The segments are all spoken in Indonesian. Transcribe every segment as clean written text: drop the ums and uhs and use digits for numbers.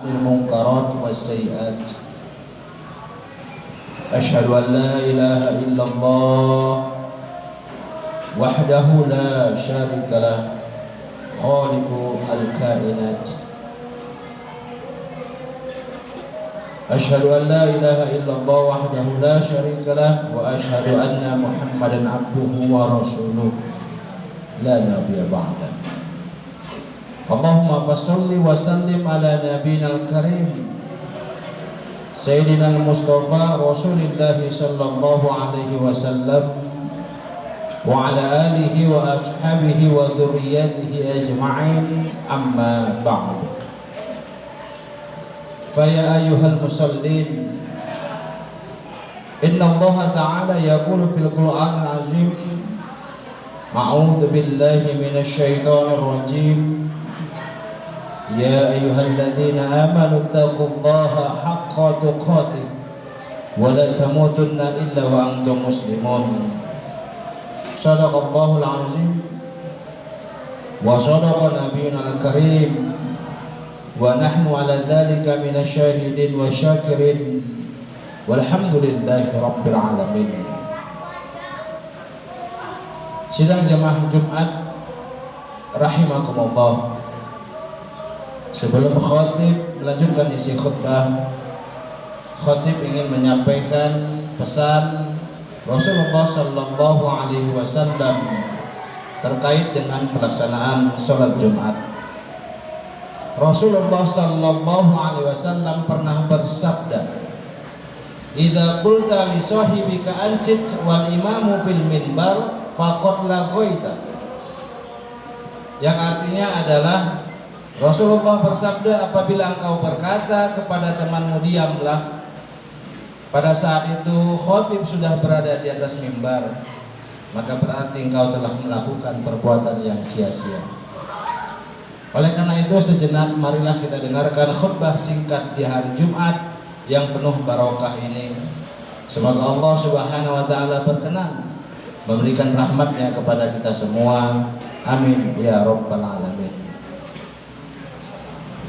المنكرات والسيئات. أشهد أن لا إله إلا الله وحده لا شريك له خالق الكائنات. أشهد أن لا إله إلا الله وحده لا شريك له وأشهد أن محمدا عبده ورسوله لا نبي بعده. اللهم صل وسلم على نبينا الكريم سيدنا المصطفى رسول الله صلى الله عليه وسلم وعلى آله وأصحابه وذريته أجمعين أما بعد. فيا أيها المصلين إن الله تعالى يقول في القرآن العظيم أعوذ بالله من الشيطان الرجيم يا أيها الذين آمنوا اتقوا الله حق تقاته ولا تموتن إلا وأنتم مسلمون. صدق الله العظيم وصدق نبينا الكريم ونحن على ذلك من الشاهدين والشاكرين والحمد لله رب العالمين. Sidang jemaah Jumat rahimakumullah. Sebelum khatib melanjutkan isi khutbah, khatib ingin menyampaikan pesan Rasulullah sallallahu alaihi wasallam terkait dengan pelaksanaan sholat Jumat. Rasulullah sallallahu alaihi wasallam pernah bersabda, "Idza qulta li sahibika ansit wal imamu fil minbar faqad lagoita." Yang artinya adalah Rasulullah bersabda, apabila engkau berkata kepada temanmu diamlah, pada saat itu khatib sudah berada di atas mimbar, maka berarti engkau telah melakukan perbuatan yang sia-sia. Oleh karena itu sejenak marilah kita dengarkan khutbah singkat di hari Jumat yang penuh barokah ini. Semoga Allah Subhanahu wa taala berkenan memberikan rahmatnya kepada kita semua. Amin ya rabbal alamin.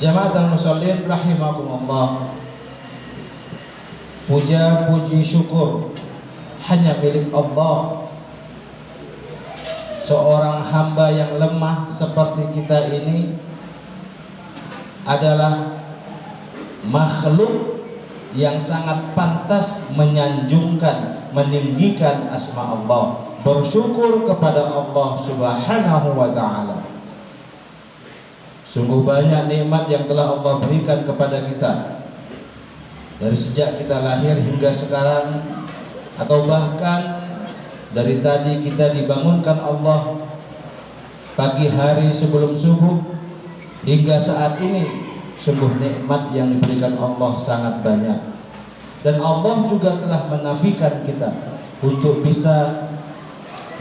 Jamaatul musallin rahimakumullah. Puja puji syukur hanya milik Allah. Seorang hamba yang lemah seperti kita ini adalah makhluk yang sangat pantas menyanjungkan, meninggikan asma Allah, bersyukur kepada Allah Subhanahu wa ta'ala. Sungguh banyak nikmat yang telah Allah berikan kepada kita dari sejak kita lahir hingga sekarang, atau bahkan dari tadi kita dibangunkan Allah pagi hari sebelum subuh hingga saat ini. Sungguh nikmat yang diberikan Allah sangat banyak, dan Allah juga telah menafikan kita untuk bisa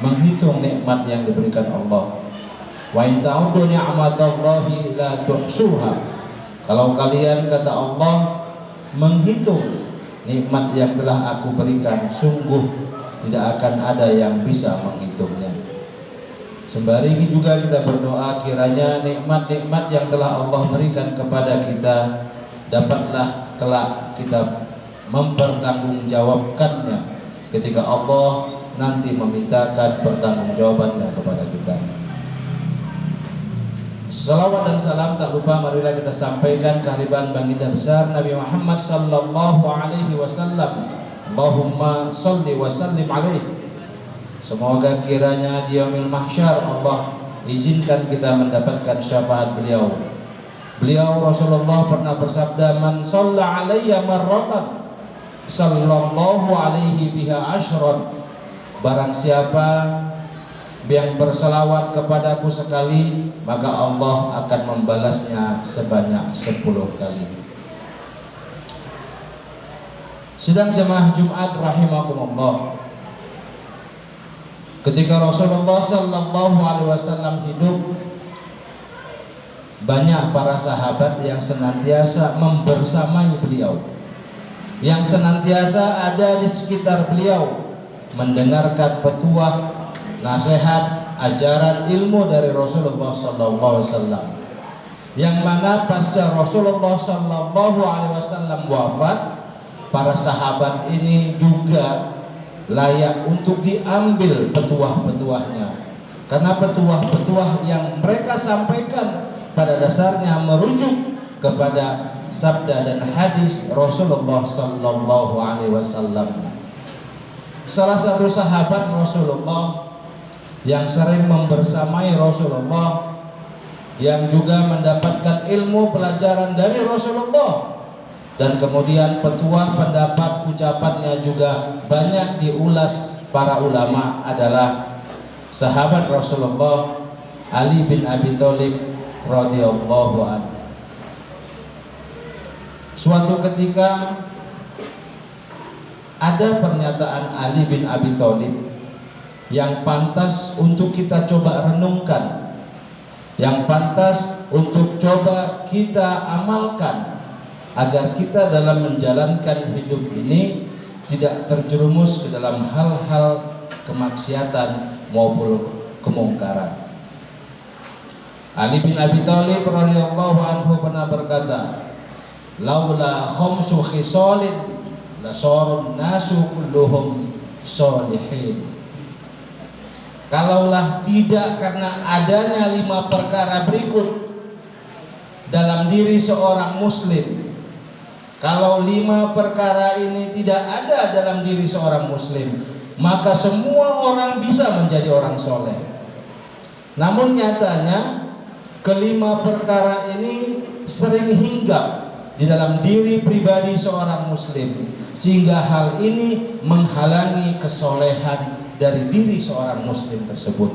menghitung nikmat yang diberikan Allah. Wa in ta'uddu ni'matallahi la tuhsuha. Kalau kalian, kata Allah, menghitung nikmat yang telah aku berikan, sungguh tidak akan ada yang bisa menghitungnya. Sembari juga kita berdoa kiranya nikmat-nikmat yang telah Allah berikan kepada kita dapatlah kelak kita mempertanggungjawabkannya ketika Allah nanti memintakan pertanggungjawabannya kepada kita. Salawat dan salam tak lupa marilah kita sampaikan kehadiran baginda besar Nabi Muhammad sallallahu alaihi wasallam. Allahumma shalli wa sallim alaihi. Semoga kiranya di yaumil mahsyar Allah izinkan kita mendapatkan syafaat beliau. Beliau Rasulullah pernah bersabda, "Man shalla alayya marratan sallallahu alaihi biha ashran." Barang siapa yang berselawat kepadaku sekali, maka Allah akan membalasnya sebanyak 10 kali. Sidang jemaah Jumat rahimakumullah. Ketika Rasulullah sallallahu alaihi wasallam hidup, banyak para sahabat yang senantiasa membersamai beliau, yang senantiasa ada di sekitar beliau, mendengarkan petuah, nasihat, ajaran ilmu dari Rasulullah sallallahu alaihi wasallam. yang mana pasca Rasulullah Sallallahu Alaihi Wasallam wafat, para sahabat ini juga layak untuk diambil petuah-petuahnya, karena petuah-petuah yang mereka sampaikan pada dasarnya merujuk kepada sabda dan hadis Rasulullah Sallallahu Alaihi Wasallam. Salah satu sahabat Rasulullah yang sering membersamai Rasulullah, yang juga mendapatkan ilmu pelajaran dari Rasulullah, dan kemudian petuah pendapat ucapannya juga banyak diulas para ulama, adalah sahabat Rasulullah Ali bin Abi Thalib radhiyallahu anhu. Suatu ketika ada pernyataan Ali bin Abi Thalib yang pantas untuk kita coba renungkan, yang pantas untuk coba kita amalkan, agar kita dalam menjalankan hidup ini tidak terjerumus ke dalam hal-hal kemaksiatan maupun kemungkaran. Ali bin Abi Thalib radhiyallahu anhu pernah berkata, "Laula khamsu khisalin lasarun nasu kulluhum sholihin." Kalaulah tidak karena adanya 5 perkara berikut dalam diri seorang muslim, kalau 5 perkara ini tidak ada dalam diri seorang muslim, maka semua orang bisa menjadi orang soleh. Namun nyatanya kelima perkara ini sering hinggap di dalam diri pribadi seorang muslim, sehingga hal ini menghalangi kesolehan dari diri seorang muslim tersebut.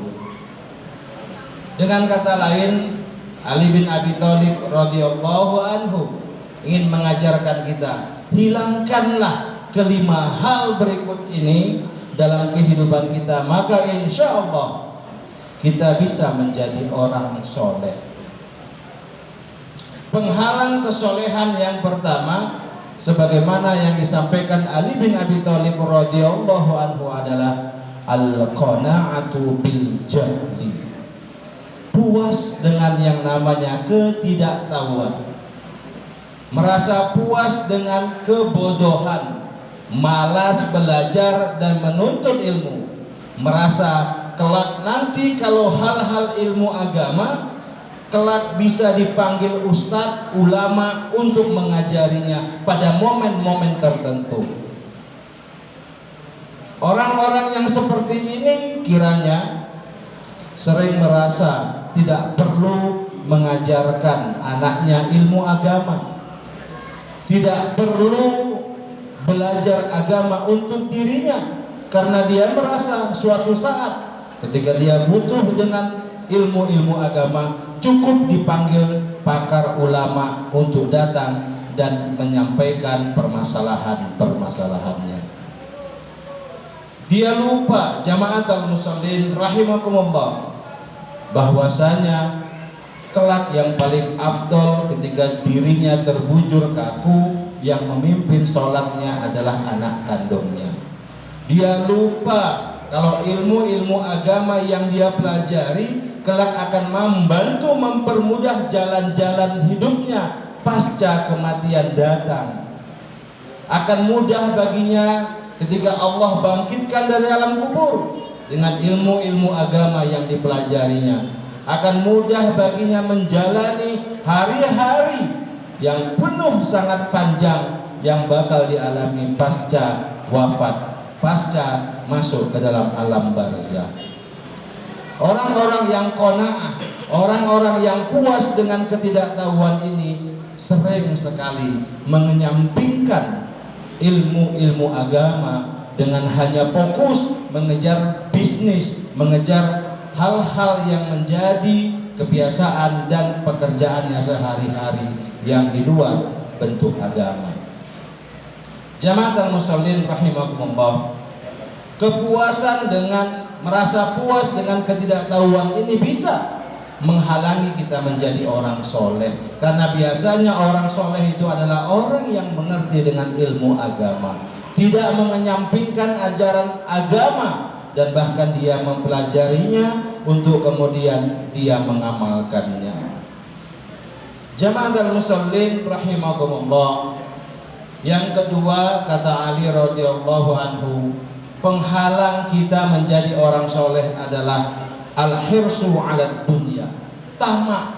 Dengan kata lain, Ali bin Abi Thalib radhiyallahu anhu ingin mengajarkan kita, hilangkanlah kelima hal berikut ini dalam kehidupan kita, maka insya Allah kita bisa menjadi orang soleh. Penghalang kesolehan yang pertama, sebagaimana yang disampaikan Ali bin Abi Thalib radhiyallahu anhu, adalah al-qana'atu bil jahli, puas dengan yang namanya ketidaktahuan, merasa puas dengan kebodohan, malas belajar dan menuntut ilmu, merasa kelak nanti kalau hal-hal ilmu agama kelak bisa dipanggil ustadz, ulama untuk mengajarinya pada momen-momen tertentu. Orang-orang yang seperti ini kiranya sering merasa tidak perlu mengajarkan anaknya ilmu agama, tidak perlu belajar agama untuk dirinya, karena dia merasa suatu saat ketika dia butuh dengan ilmu-ilmu agama, cukup dipanggil pakar ulama untuk datang dan menyampaikan permasalahan-permasalahannya. Dia lupa, jama'atul musallin rahimakumullah, bahwasanya kelak yang paling afdol ketika dirinya terbujur kaku, yang memimpin sholatnya adalah anak kandungnya. Dia lupa kalau ilmu-ilmu agama yang dia pelajari kelak akan membantu mempermudah jalan-jalan hidupnya pasca kematian datang. Akan mudah baginya ketika Allah bangkitkan dari alam kubur dengan ilmu-ilmu agama yang dipelajarinya. Akan mudah baginya menjalani hari-hari yang penuh sangat panjang yang bakal dialami pasca wafat, pasca masuk ke dalam alam barzakh. Orang-orang yang qanaah, orang-orang yang puas dengan ketidaktahuan ini sering sekali menyampingkan ilmu-ilmu agama dengan hanya fokus mengejar bisnis, mengejar hal-hal yang menjadi kebiasaan dan pekerjaannya sehari-hari yang di luar bentuk agama. Jama'atul musallin rahimakumullah, kepuasan dengan merasa puas dengan ketidaktahuan ini bisa menghalangi kita menjadi orang soleh, karena biasanya orang soleh itu adalah orang yang mengerti dengan ilmu agama, tidak menyampingkan ajaran agama, dan bahkan dia mempelajarinya untuk kemudian dia mengamalkannya. Jama'atul musallin rahimakumullah. Yang kedua, kata Ali radhiyallahu anhu, penghalang kita menjadi orang soleh adalah al-hirsu 'ala dunya. Tamak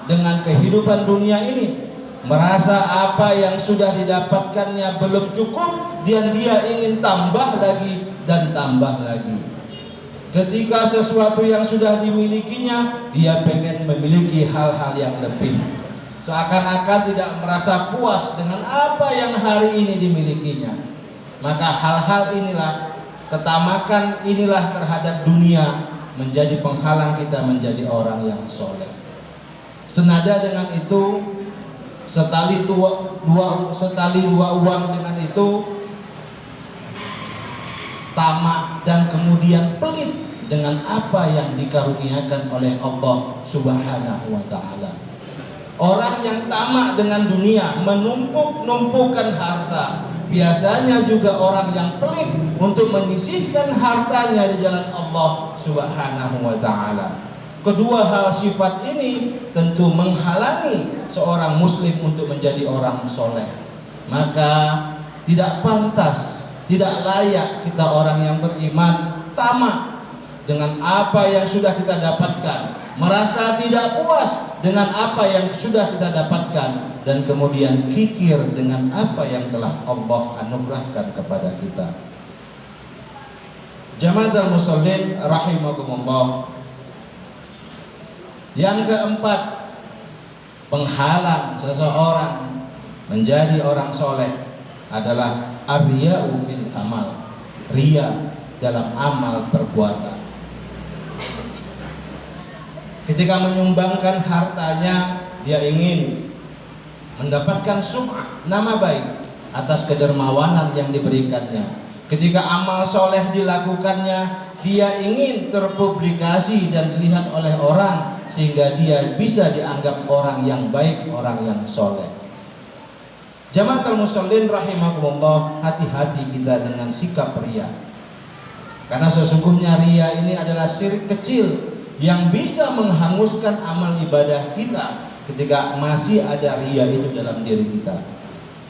dengan kehidupan dunia ini, merasa apa yang sudah didapatkannya belum cukup dan dia ingin tambah lagi dan tambah lagi. Ketika sesuatu yang sudah dimilikinya, dia pengen memiliki hal-hal yang lebih. Seakan-akan tidak merasa puas dengan apa yang hari ini dimilikinya. Maka hal-hal inilah, ketamakan inilah terhadap dunia menjadi penghalang kita menjadi orang yang soleh. Senada dengan itu, setali dua uang dengan itu, tamak dan kemudian pelit dengan apa yang dikaruniakan oleh Allah Subhanahu wa ta'ala. Orang yang tamak dengan dunia, menumpuk-numpukan harta, biasanya juga orang yang pelit untuk menyisihkan hartanya di jalan Allah Subhanahu wa ta'ala. Kedua hal sifat ini tentu menghalangi seorang muslim untuk menjadi orang soleh. Maka tidak pantas, tidak layak kita orang yang beriman tamak dengan apa yang sudah kita dapatkan, merasa tidak puas dengan apa yang sudah kita dapatkan, dan kemudian kikir dengan apa yang telah Allah anugerahkan kepada kita. Jama'atul musallin rahimakumullah. Yang keempat, penghalang seseorang menjadi orang soleh adalah ar-riya'u fil amal, riya dalam amal perbuatan. Ketika menyumbangkan hartanya, dia ingin mendapatkan sum'ah, nama baik atas kedermawanan yang diberikannya. Ketika amal soleh dilakukannya, dia ingin terpublikasi dan dilihat oleh orang sehingga dia bisa dianggap orang yang baik, orang yang soleh. Jama'atul musallin rahimakumullah, hati-hati kita dengan sikap riya. Karena sesungguhnya riya ini adalah syirik kecil yang bisa menghanguskan amal ibadah kita ketika masih ada riya itu dalam diri kita.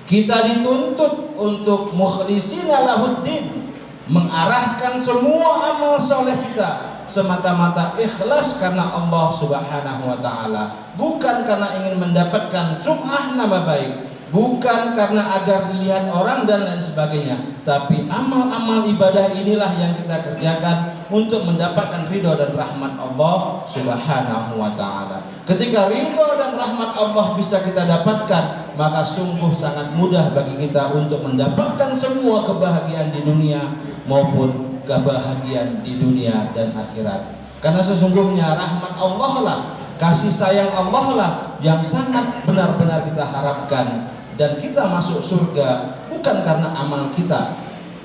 Kita dituntut untuk mukhlishina lahuddin, mengarahkan semua amal soleh kita semata-mata ikhlas karena Allah Subhanahu wa ta'ala, bukan karena ingin mendapatkan sum'ah, nama baik, bukan karena agar dilihat orang dan lain sebagainya, tapi amal-amal ibadah inilah yang kita kerjakan untuk mendapatkan ridho dan rahmat Allah Subhanahu wa ta'ala. Ketika ridho dan rahmat Allah bisa kita dapatkan, maka sungguh sangat mudah bagi kita untuk mendapatkan semua kebahagiaan di dunia maupun kebahagiaan di dunia dan akhirat. Karena sesungguhnya rahmat Allah lah, kasih sayang Allah lah yang sangat benar-benar kita harapkan. Dan kita masuk surga bukan karena amal kita,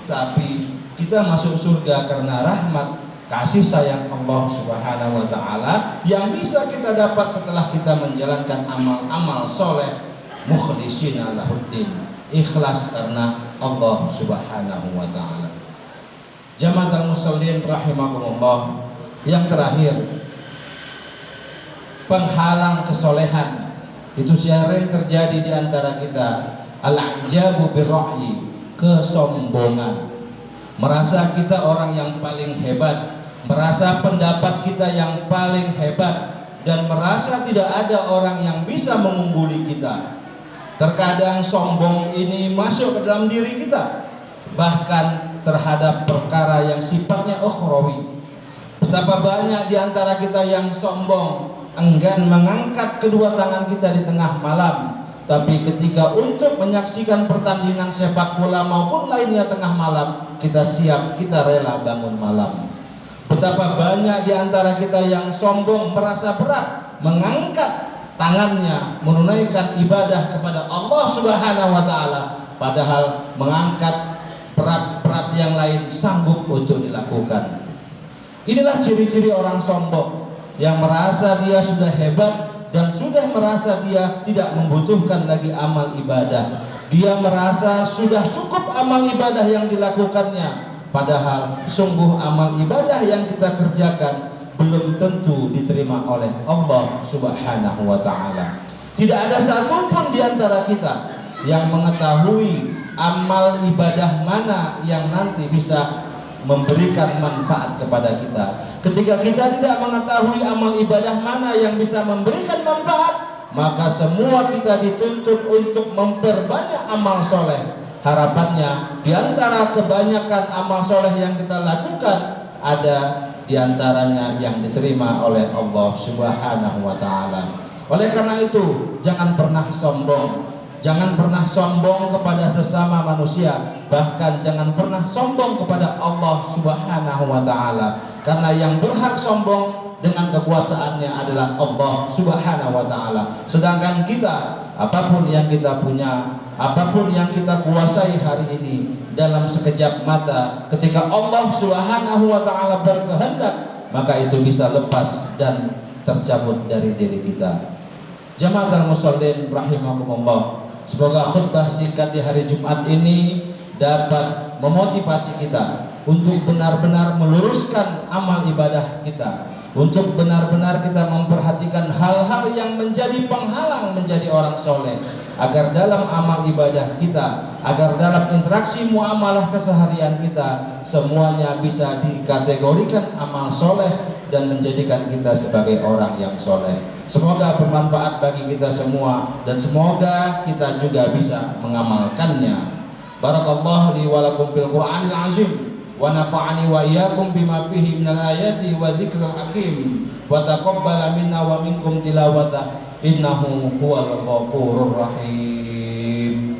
tapi kita masuk surga karena rahmat kasih sayang Allah Subhanahu wa ta'ala yang bisa kita dapat setelah kita menjalankan amal-amal soleh mukhlishina lahuddin, ikhlas karena Allah Subhanahu wa ta'ala. Jama'atul musallin rahimakumullah. Yang terakhir, penghalang kesolehan itu sering terjadi di antara kita, al-ijabu birra'yi, kesombongan, merasa kita orang yang paling hebat, merasa pendapat kita yang paling hebat, dan merasa tidak ada orang yang bisa mengungguli kita. Terkadang sombong ini masuk ke dalam diri kita, bahkan terhadap perkara yang sifatnya ukhrawi. Betapa banyak di antara kita yang sombong, enggan mengangkat kedua tangan kita di tengah malam, tapi ketika untuk menyaksikan pertandingan sepak bola maupun lainnya tengah malam, kita siap, kita rela bangun malam. Betapa banyak di antara kita yang sombong, merasa berat mengangkat tangannya menunaikan ibadah kepada Allah Subhanahu wa ta'ala, padahal mengangkat berat-berat yang lain sanggup untuk dilakukan. Inilah ciri-ciri orang sombong yang merasa dia sudah hebat dan sudah merasa dia tidak membutuhkan lagi amal ibadah. Dia merasa sudah cukup amal ibadah yang dilakukannya, padahal sungguh amal ibadah yang kita kerjakan belum tentu diterima oleh Allah Subhanahu wa taala. Tidak ada satupun di antara kita yang mengetahui amal ibadah mana yang nanti bisa memberikan manfaat kepada kita. Ketika kita tidak mengetahui amal ibadah mana yang bisa memberikan manfaat, maka semua kita dituntut untuk memperbanyak amal soleh. Harapannya di antara kebanyakan amal soleh yang kita lakukan, ada di antaranya yang diterima oleh Allah Subhanahu wa taala. Oleh karena itu, jangan pernah sombong. Jangan pernah sombong kepada sesama manusia, bahkan jangan pernah sombong kepada Allah Subhanahu wa taala. Karena yang berhak sombong dengan kekuasaannya adalah Allah Subhanahu wa taala. Sedangkan kita, apapun yang kita punya, apapun yang kita kuasai hari ini, dalam sekejap mata ketika Allah Subhanahu wa taala berkehendak, maka itu bisa lepas dan tercabut dari diri kita. Jamaatul musallin rahimakumullah, semoga khutbah singkat di hari Jumat ini dapat memotivasi kita untuk benar-benar meluruskan amal ibadah kita, untuk benar-benar kita memperhatikan hal-hal yang menjadi penghalang menjadi orang soleh, agar dalam amal ibadah kita, agar dalam interaksi muamalah keseharian kita, semuanya bisa dikategorikan amal soleh dan menjadikan kita sebagai orang yang soleh. Semoga bermanfaat bagi kita semua dan semoga kita juga bisa mengamalkannya. Barakallahu li wa lakum fil Qur'anil azim wa nafa'ani wa iyyakum bima fihi minal ayati wa dzikril hakim wa taqabbala minna wa minkum tilawatah innahu huwal ghafurur rahim.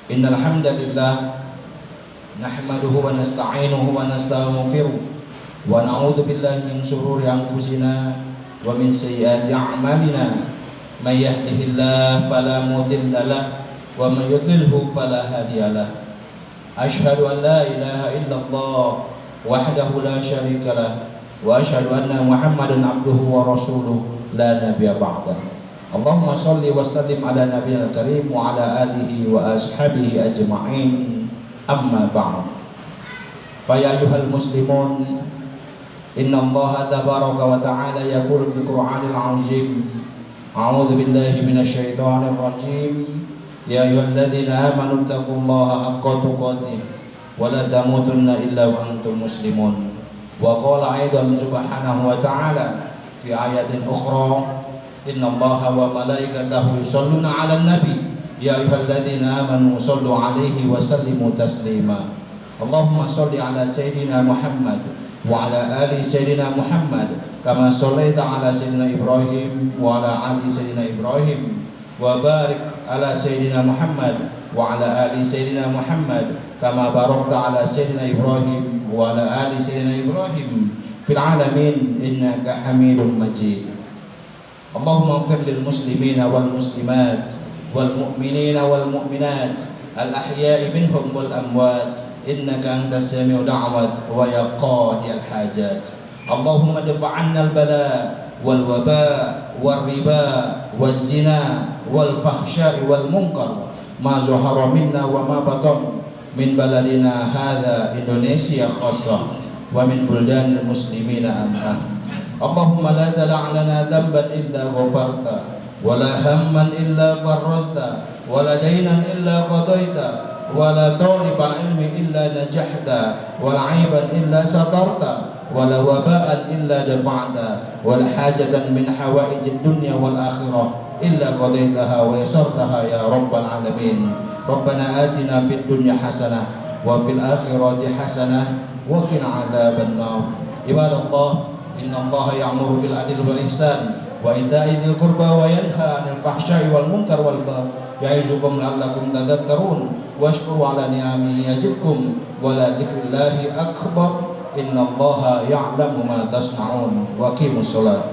Innal hamdalillah nahmaduhu wa nasta'inuhu wa nastaghfiruh wa na'udzu billahi min shururi anfusina wa min sayyiati a'malina. May yahdihillahu fala mudilla lahu wa may yudlilhu fala hadiya lahu. Asyhadu an la ilaha illallah wahdahu la syarika lahu wa asyhadu anna Muhammadan abduhu wa rasuluh la nabiyya ba'dahu. Allahumma sholli wa sallim ala nabiyil karim wa ala alihi wa ashabihi ajma'in, amma ba'd. Fa ya ayyuhal muslimun, inna Allah tabaraka wa ta'ala yaqulu fil Qur'anil 'azim, a'udzu billahi minasy syaithanir rajim, ya ayyuhalladzina amanu taqullaha haqqa tuqatih wa la tamutunna illa wa antum muslimun. Wa qala aidan subhanahu wa ta'ala fi ayatin ukhra, inna Allaha wa malaikatahu yusholluna 'alan nabi ya ayyuhalladzina amanu shollu 'alaihi wa sallimu taslima. Allahumma sholli 'ala sayyidina Muhammad wa 'ala ali sayyidina Muhammad kama shollaita 'ala sayyidina Ibrahim wa 'ala ali sayyidina Ibrahim wa barik 'ala sayyidina Muhammad wa 'ala ali sayyidina Muhammad kama barakta 'ala sayyidina Ibrahim wa 'ala ali sayyidina Ibrahim fil 'alamin innaka Hamidum Majid. Allahumma ighfir lil muslimina wal muslimat wal mu'minina wal mu'minat al ahya'i minhum wal amwat innaka antas sami'u da'wat wa ya qadiyal hajat. Allahumma dfa' 'anna al bala wal waba wal riba waz zina wal fahsya'i wal munkar ma zahara minna wa ma batan min baladina hadza Indonesia khassah wa min buldanil muslimina amah. Allahumma la tada' lana dhanban illa ghafarta wa la hamman illa farrajta wa la daynan illa qadaita wa la talibal ilmi illa najahta wa la 'aiban illa satarta wa la waba'an illa dafa'ta wa la hajatan min hawaijid dunya wal akhirah illa qadaitaha wa yasartaha ya rabbal alamin. Rabbana atina fid dunya hasanah wa fil akhirati hasanah wa qina 'adzaban nar. Ibadallah, inna Allaha ya'muru bil adli wal ihsan wa ita'i dzil qurba wa yanha 'anil fahsya'i wal munkar wal baghi ya'izukum la'allakum tadhakkarun washkuru 'ala ni'amihi yazidkum wa la dzikrullahi akbar. Inna Allaha ya'lamu ma tasna'un wa aqimus shalah.